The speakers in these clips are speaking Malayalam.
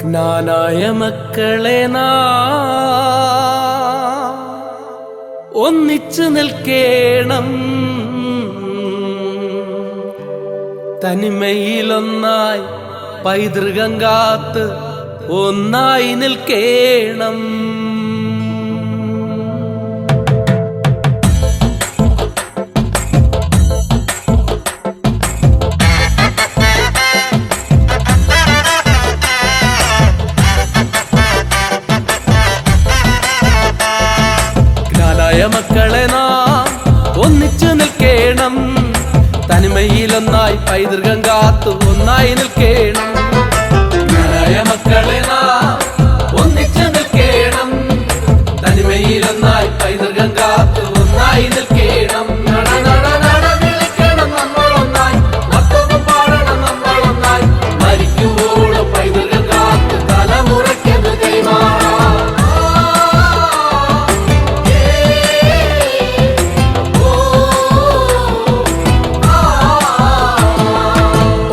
ജ്ഞാനായ മക്കളെ നാം ഒന്നിച്ചു നിൽക്കേണം, തനിമയിലൊന്നായി പൈതൃകം കാത്ത് ഒന്നായി നിൽക്കേണം. ജ്ഞാനായ മക്കളെ നാം ഒന്നിച്ചു നിൽക്കേണം, തനിമയിലൊന്നായി പൈതൃകം കാത്തു ഒന്നായി നിൽക്കേണം. ജ്ഞാനായ മക്കളെ നാം ഒന്നിച്ചു നിൽക്കേണം, തനിമയിലൊന്നായി പൈതൃകം കാത്തു ഒന്നായി നിൽക്കേണം. നട നട നട വിളിക്കണം നമ്മളൊന്നായി, മക്കളും പാടണം നമ്മളൊന്നായി, മരിക്കുവോളം പൈതൃകം കാത്തു തലമുറയ്ക്കത് കൈമാറാം.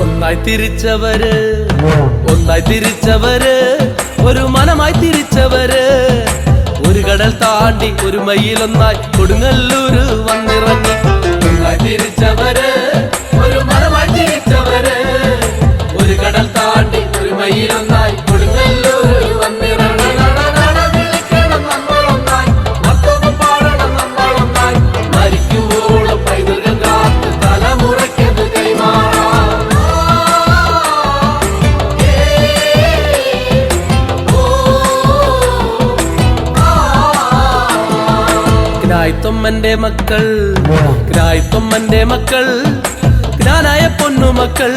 ഒന്നായി തിരിച്ചവര് ഒരു മനമായി തിരിച്ചവര്, ഒരു കടൽ താണ്ടി ഒരു മയിലൊന്നായി കൊടുങ്ങല്ലൂര് വന്നിറങ്ങി. ഒന്നായി തിരിച്ചവര് ഒരു മനമായി തിരിച്ചവര്, ഒരു കടൽ താണ്ടി ഒരു മയിലൊന്നായി കൊടുങ്ങല്ലൂര് വന്നിറങ്ങി. വിളിക്കണം നമ്മളൊന്നായി, മക്കളും പാടണം നമ്മളൊന്നായി, മരിക്കുവോളം പൈതൃകം കാത്ത് തലമുറയ്ക്കത് കൈമാറാം. ജ്ഞാനായ മക്കൾ, ജ്ഞാനായ മക്കൾ, ജ്ഞാനായ പൊന്നുമക്കൾ,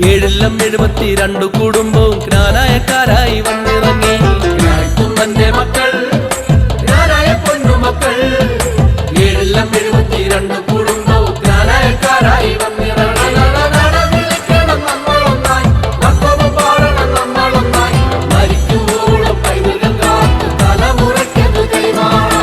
772 കുടുംബവും ജ്ഞാനായക്കാരായി വന്നിറങ്ങി. ജ്ഞാനായ മക്കൾ, ജ്ഞാനായ പൊന്നുമക്കൾ, 772 കുടുംബവും ജ്ഞാനായക്കാരായി വന്നിറങ്ങി. വിളിക്കണം നമ്മളൊന്നായി, മക്കളും പാടണം നമ്മളൊന്നായി, മരിക്കുവോളം പൈതൃകം കാത്ത് തലമുറയ്ക്കത് കൈമാറാം.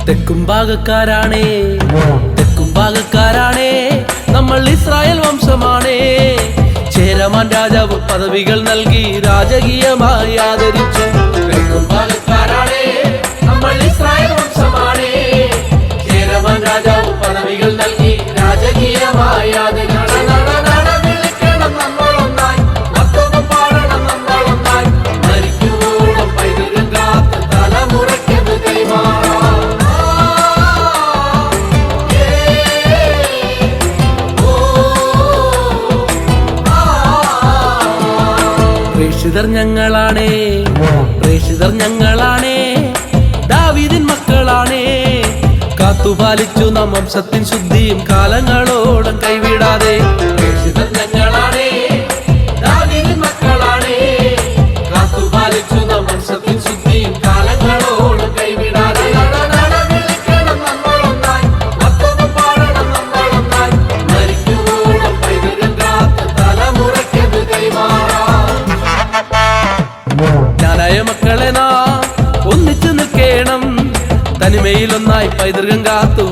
തെക്കും ഭാഗക്കാരാണേ നമ്മൾ ഇസ്രായേൽ വംശമാണേ. ചേരമാൻ രാജാവ് പദവികൾ നൽകി രാജകീയമായി ആദരിച്ചു. തെക്കും ഭാഗക്കാരാണേ നമ്മൾ ഇസ്രായേൽ വംശമാണേ. ചേരമാൻ രാജാവ് പദവികൾ നൽകി രാജകീയമായി ആദരിച്ചു. വിളിക്കണം നമ്മളൊന്നായി, മക്കളും പാടണം നമ്മളൊന്നായി, മരിക്കുവോളം പൈതൃകം കാത്ത് തലമുറയ്ക്കത് കൈമാറാം. പ്രേക്ഷിതർ ഞങ്ങളാണേ, ദാവീദിൻ മക്കളാണേ. കാത്തുപാലിച്ചു നാം വംശത്തിൻ ശുദ്ധിയും കാലങ്ങളോളം കൈവിടാതെ. പ്രേക്ഷിതർ ഞങ്ങളാണേ, ദാവീദിൻ മക്കളാണേ. കാത്തുപാലിച്ചു നാം വംശത്തിൻ ശുദ്ധിയും കാലങ്ങളോളം കൈവിടാതെ. വിളിക്കണം നമ്മളൊന്നായി, മക്കളും പാടണം നമ്മളൊന്നായി, മരിക്കുവോളം പൈതൃകം കാത്ത് തലമുറയ്ക്കത് കൈമാറാം. ജ്ഞാനായ മക്കളെ നാം ഒന്നിച്ചു നിൽക്കേണം, തനിമയിലൊന്നായി പൈതൃകം കാത്തു